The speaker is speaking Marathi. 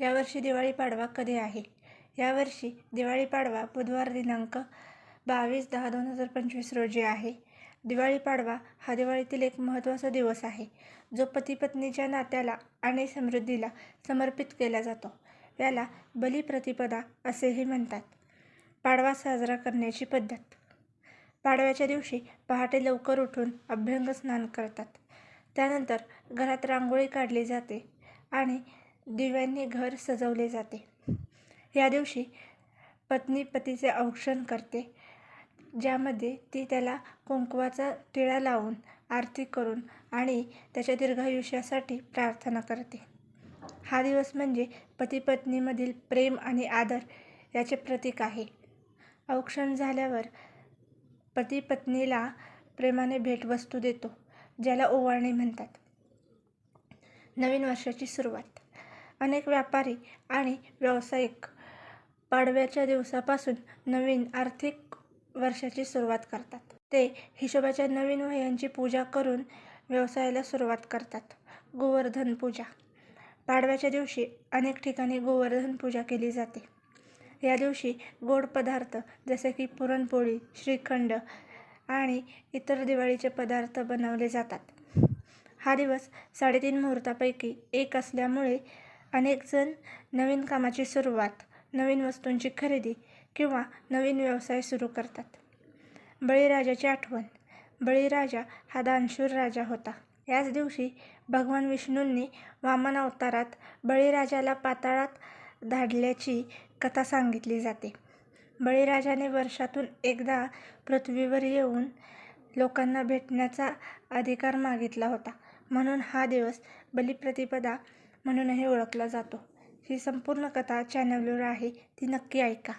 यावर्षी दिवाळी पाडवा कधी आहे? यावर्षी दिवाळी पाडवा बुधवार दिनांक 22/10/2025 रोजी आहे. दिवाळी पाडवा हा दिवाळीतील एक महत्त्वाचा दिवस आहे, जो पती-पत्नीच्या नात्याला आणि समृद्धीला समर्पित केला जातो. याला बलिप्रतिपदा असेही म्हणतात. पाडवा साजरा करण्याची पद्धत. पाडव्याच्या दिवशी पहाटे लवकर उठून अभ्यंगस्नान करतात. त्यानंतर घरात रांगोळी काढली जाते आणि दिव्यांनी घर सजवले जाते. या दिवशी पत्नी पतीचे औक्षण करते, ज्यामध्ये ती त्याला कुंकवाचा टिळा लावून, आरती करून आणि त्याच्या दीर्घायुष्यासाठी प्रार्थना करते. हा दिवस म्हणजे पती-पत्नीमधील प्रेम आणि आदर याचे प्रतीक आहे. औक्षण झाल्यावर पती पत्नीला प्रेमाने भेटवस्तू देतो, ज्याला ओवाळणे म्हणतात. नवीन वर्षाची सुरुवात. अनेक व्यापारी आणि व्यावसायिक पाडव्याच्या दिवसापासून नवीन आर्थिक वर्षाची सुरुवात करतात. ते हिशोबाच्या नवीन वह्यांची पूजा करून व्यवसायाला सुरुवात करतात. गोवर्धन पूजा. पाडव्याच्या दिवशी अनेक ठिकाणी गोवर्धन पूजा केली जाते. या दिवशी गोड पदार्थ जसे की पुरणपोळी, श्रीखंड आणि इतर दिवाळीचे पदार्थ बनवले जातात. हा दिवस 3.5 मुहूर्तापैकी एक असल्यामुळे अनेक जण नवीन कामाची सुरुवात, नवीन वस्तूंची खरेदी किंवा नवीन व्यवसाय सुरू करतात. बळीराजाची आठवण. बळीराजा हा दानशूर राजा होता. याच दिवशी भगवान विष्णूंनी वामन अवतारात बळीराजाला पाताळात धाडल्याची कथा सांगितली जाते. बळीराजाने वर्षातून एकदा पृथ्वीवर येऊन लोकांना भेटण्याचा अधिकार मागितला होता, म्हणून हा दिवस बलिप्रतिपदा म्हणूनही ओळखला जातो. ही संपूर्ण कथा चॅनलवर आहे, ती नक्की ऐका.